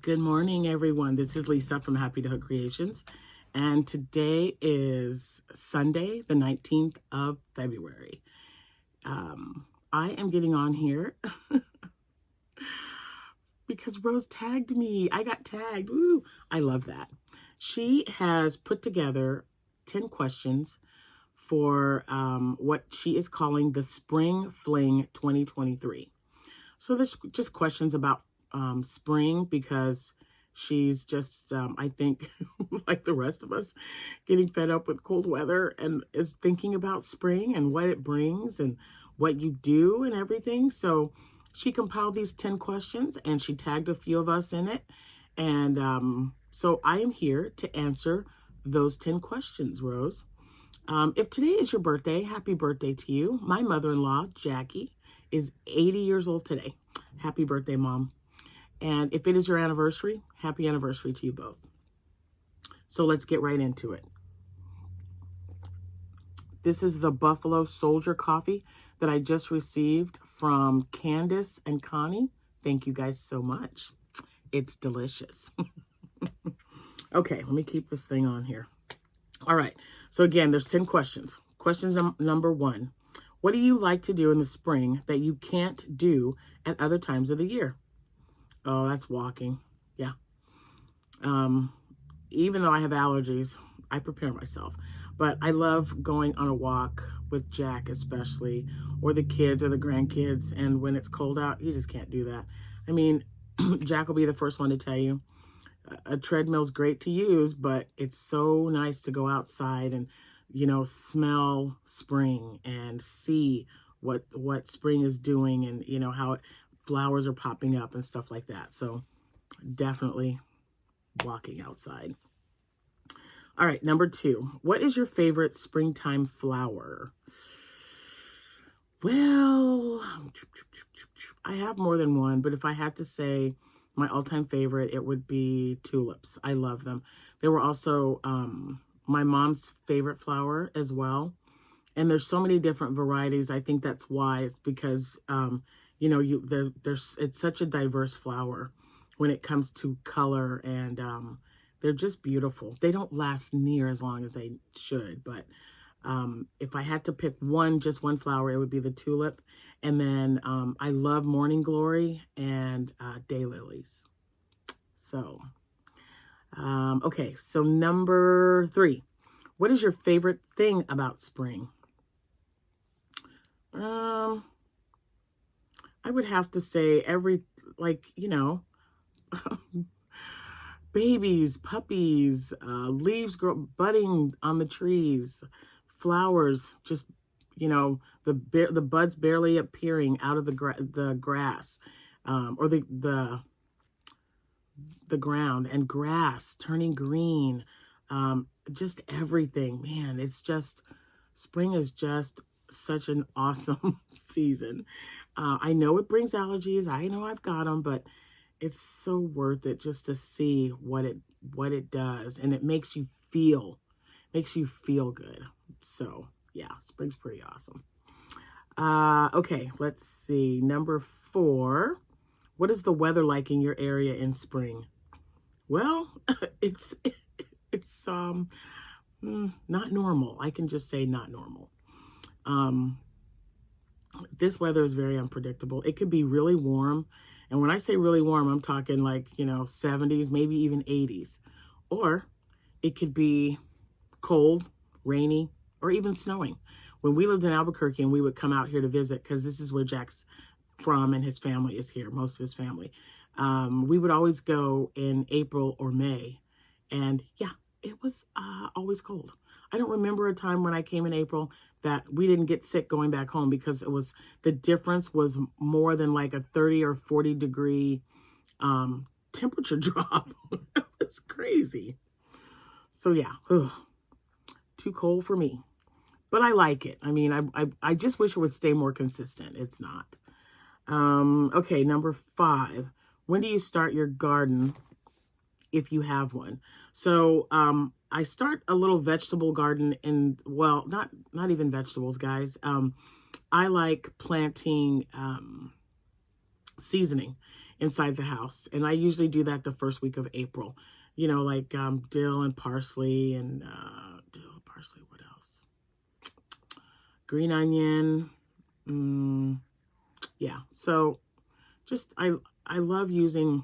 Good morning, everyone. This is Lisa from Happytohook Creations, and today is Sunday, the 19th of February. I am getting on here because Rose tagged me. I got tagged. Woo! I love that. She has put together 10 questions for what she is calling the Spring Fling 2023. So there's just questions about spring because she's just, I think, like the rest of us, getting fed up with cold weather and is thinking about spring and what it brings and what you do and everything. So she compiled these 10 questions and she tagged a few of us in it. And so I am here to answer those 10 questions, Rose. If today is your birthday, happy birthday to you. My mother-in-law, Jackie, is 80 years old today. Happy birthday, Mom. And if it is your anniversary, happy anniversary to you both. So let's get right into it. This is the Buffalo Soldier coffee that I just received from Candace and Connie. Thank you guys so much. It's delicious. Okay, let me keep this thing on here. All right, so again, there's 10 questions. Question number 1. What do you like to do in the spring that you can't do at other times of the year? Oh, that's walking. Yeah. Even though I have allergies, I prepare myself. But I love going on a walk with Jack especially, or the kids or the grandkids. And when it's cold out, you just can't do that. I mean, Jack will be the first one to tell you, a treadmill's great to use, but it's so nice to go outside and, you know, smell spring and see what spring is doing and, you know, how flowers are popping up and stuff like that. So definitely walking outside. All right, number 2. What is your favorite springtime flower? Well, I have more than one, but if I had to say my all-time favorite, it would be tulips. I love them. They were also my mom's favorite flower as well. And there's so many different varieties. I think that's why. It's because, you know, it's such a diverse flower when it comes to color, and they're just beautiful. They don't last near as long as they should, but if I had to pick just one flower, it would be the tulip. And then I love morning glory and daylilies. So, okay, so number 3. What is your favorite thing about spring? I would have to say you know, babies, puppies, leaves budding on the trees, flowers, just, you know, the buds barely appearing out of the grass, or the ground, and grass turning green, just everything. Man, it's just, spring is just such an awesome season. I know it brings allergies. I know I've got them, but it's so worth it just to see what it does, and it makes you feel good. So yeah, spring's pretty awesome. Okay, let's see. Number 4. What is the weather like in your area in spring? Well, it's not normal. I can just say not normal. This weather is very unpredictable. It could be really warm. And when I say really warm, I'm talking like, you know, 70s, maybe even 80s. Or it could be cold, rainy, or even snowing. When we lived in Albuquerque and we would come out here to visit, because this is where Jack's from and his family is here, most of his family, we would always go in April or May. And yeah, it was always cold. I don't remember a time when I came in April that we didn't get sick going back home, because the difference was more than like a 30 or 40 degree temperature drop. It's crazy. So yeah, too cold for me, but I like it. I mean, I just wish it would stay more consistent. It's not. Okay, number 5. When do you start your garden, if you have one? So I start a little vegetable garden, and well, not even vegetables, guys. I like planting seasoning. inside the house. And I usually do that the first week of April. You know, like dill and parsley and dill, parsley, what else? Green onion. Yeah, so just I love using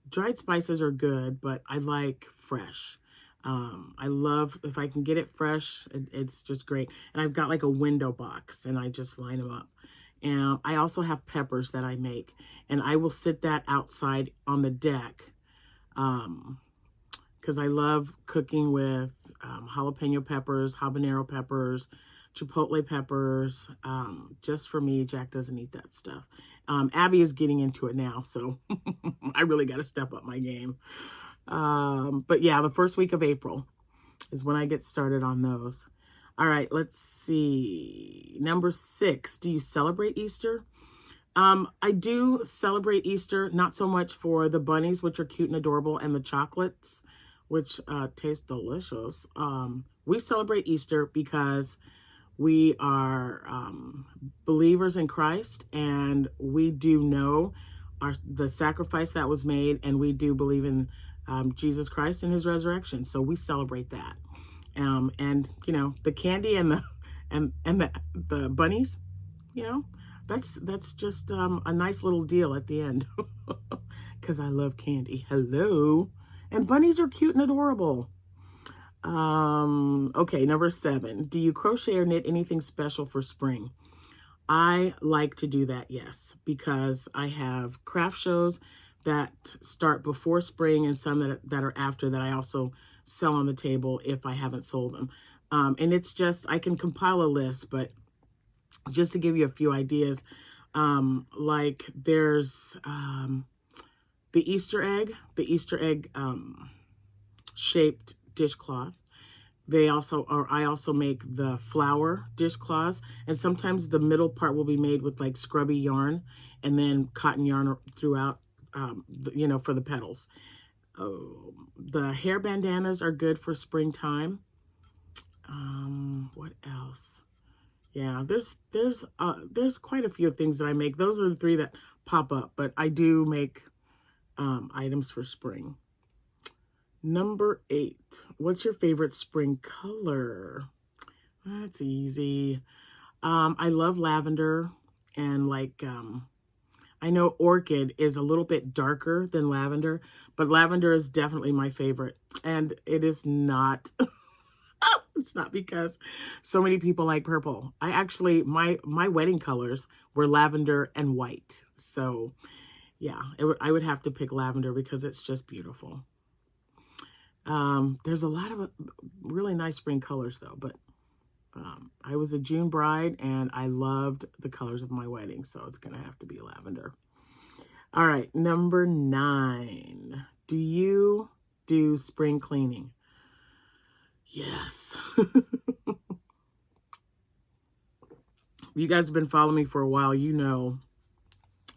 dried spices are good, but I like fresh. I love, if I can get it fresh, it's just great. And I've got like a window box and I just line them up. And I also have peppers that I make, and I will sit that outside on the deck because I love cooking with jalapeno peppers, habanero peppers, chipotle peppers. Just for me, Jack doesn't eat that stuff. Abby is getting into it now, so I really got to step up my game. But yeah, the first week of April is when I get started on those. All right, let's see. Number 6, do you celebrate Easter? I do celebrate Easter, not so much for the bunnies, which are cute and adorable, and the chocolates, which taste delicious. We celebrate Easter because we are believers in Christ, and we do know the sacrifice that was made, and we do believe in Jesus Christ and his resurrection. So we celebrate that. And you know, the candy and the bunnies, you know, that's just a nice little deal at the end because I love candy. Hello. And bunnies are cute and adorable. Okay, number 7. Do you crochet or knit anything special for spring? I like to do that, yes, because I have craft shows that start before spring and some that are after that I also sell on the table if I haven't sold them. And it's just, I can compile a list, but just to give you a few ideas, like there's the Easter egg shaped dishcloth. I also make the flower dishcloths, and sometimes the middle part will be made with like scrubby yarn and then cotton yarn throughout, you know, for the petals. The hair bandanas are good for springtime. What else? Yeah, there's quite a few things that I make. Those are the 3 that pop up, but I do make items for spring. Number 8, what's your favorite spring color? That's easy. I love lavender, and like, I know orchid is a little bit darker than lavender, but lavender is definitely my favorite. And it is not, it's not because so many people like purple. I actually, my wedding colors were lavender and white. So yeah, I would have to pick lavender because it's just beautiful. There's a lot of really nice spring colors though, but I was a June bride and I loved the colors of my wedding, so it's gonna have to be lavender. All right, number 9. Do you do spring cleaning? Yes. You guys have been following me for a while, you know.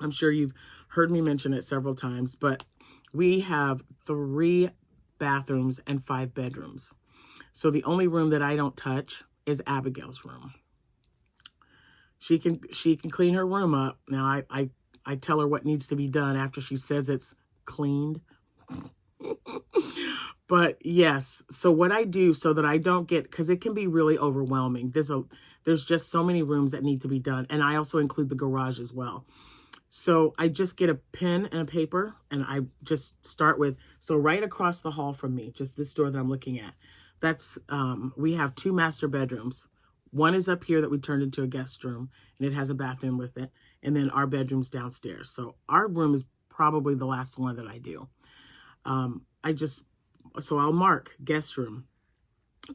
I'm sure you've heard me mention it several times, but we have 3 bathrooms and 5 bedrooms. So the only room that I don't touch is Abigail's room. She can clean her room up. Now I tell her what needs to be done after she says it's cleaned. But yes, so what I do so that I don't get, because it can be really overwhelming. There's just so many rooms that need to be done, and I also include the garage as well. So I just get a pen and a paper, and I just start with, so right across the hall from me, just this door that I'm looking at, that's, we have 2 master bedrooms. One is up here that we turned into a guest room, and it has a bathroom with it. And then our bedroom's downstairs. So our room is probably the last one that I do. So I'll mark guest room,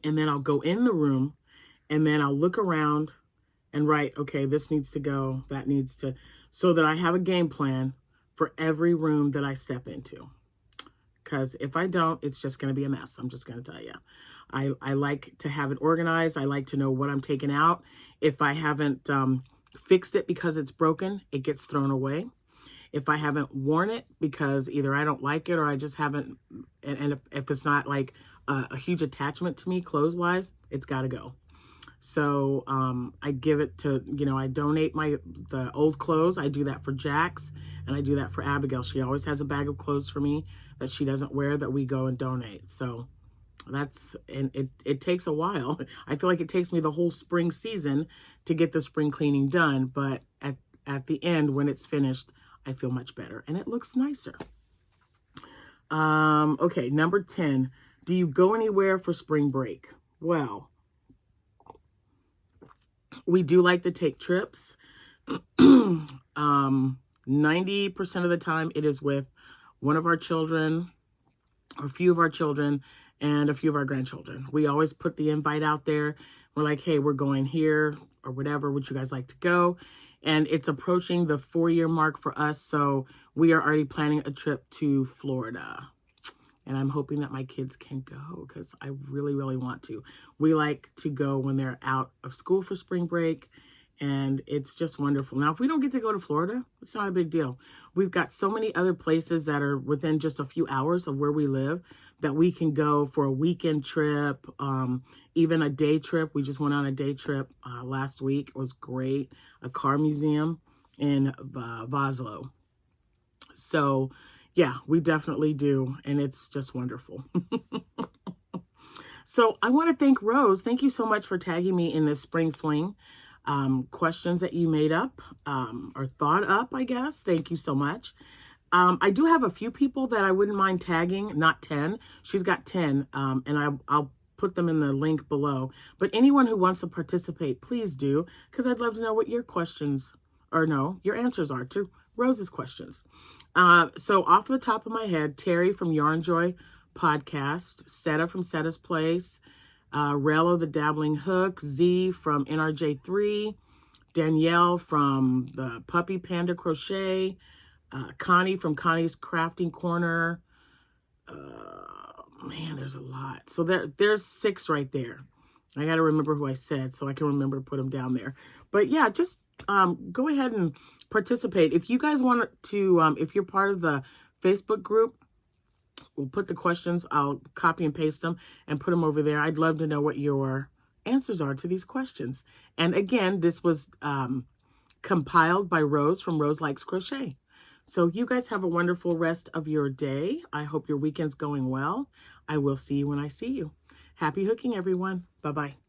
and then I'll go in the room, and then I'll look around and write, okay, this needs to go, that needs to, so that I have a game plan for every room that I step into. Because if I don't, it's just going to be a mess. I'm just going to tell you. I like to have it organized. I like to know what I'm taking out. If I haven't fixed it because it's broken, it gets thrown away. If I haven't worn it because either I don't like it or I just haven't, and if it's not like a huge attachment to me clothes-wise, it's got to go. So I give it to, you know, I donate the old clothes. I do that for Jax, and I do that for Abigail. She always has a bag of clothes for me that she doesn't wear that we go and donate. So that's, and it takes a while. I feel like it takes me the whole spring season to get the spring cleaning done, but at the end, when it's finished, I feel much better and it looks nicer. Okay, number 10. Do you go anywhere for spring break? Well, we do like to take trips. 90% of the time it is with one of our children, or a few of our children, and a few of our grandchildren. We always put the invite out there. We're like, hey, we're going here or whatever. Would you guys like to go? And it's approaching the 4-year mark for us. So we are already planning a trip to Florida. And I'm hoping that my kids can go because I really, really want to. We like to go when they're out of school for spring break. And it's just wonderful. Now, if we don't get to go to Florida, it's not a big deal. We've got so many other places that are within just a few hours of where we live that we can go for a weekend trip, even a day trip. We just went on a day trip last week. It was great. A car museum in Voslo. So, yeah, we definitely do. And it's just wonderful. So I want to thank Rose. Thank you so much for tagging me in this spring fling. Questions that you made up or thought up, I guess. Thank you so much. I do have a few people that I wouldn't mind tagging, not 10. She's got 10, and I'll put them in the link below. But anyone who wants to participate, please do, because I'd love to know what your questions, or no, your answers are to Rose's questions. So off the top of my head, Terry from Yarn Joy Podcast, Seta from Seta's Place, Rello the Dabbling Hook, Z from NRJ3, Danielle from the Puppy Panda Crochet, Connie from Connie's Crafting Corner. Man, there's a lot. So there's 6 right there. I got to remember who I said so I can remember to put them down there. But yeah, just go ahead and participate. If you guys want to, if you're part of the Facebook group, we'll put the questions, I'll copy and paste them and put them over there. I'd love to know what your answers are to these questions. And again, this was compiled by Rose from Roselikescrochet. So you guys have a wonderful rest of your day. I hope your weekend's going well. I will see you when I see you. Happy hooking, everyone. Bye-bye.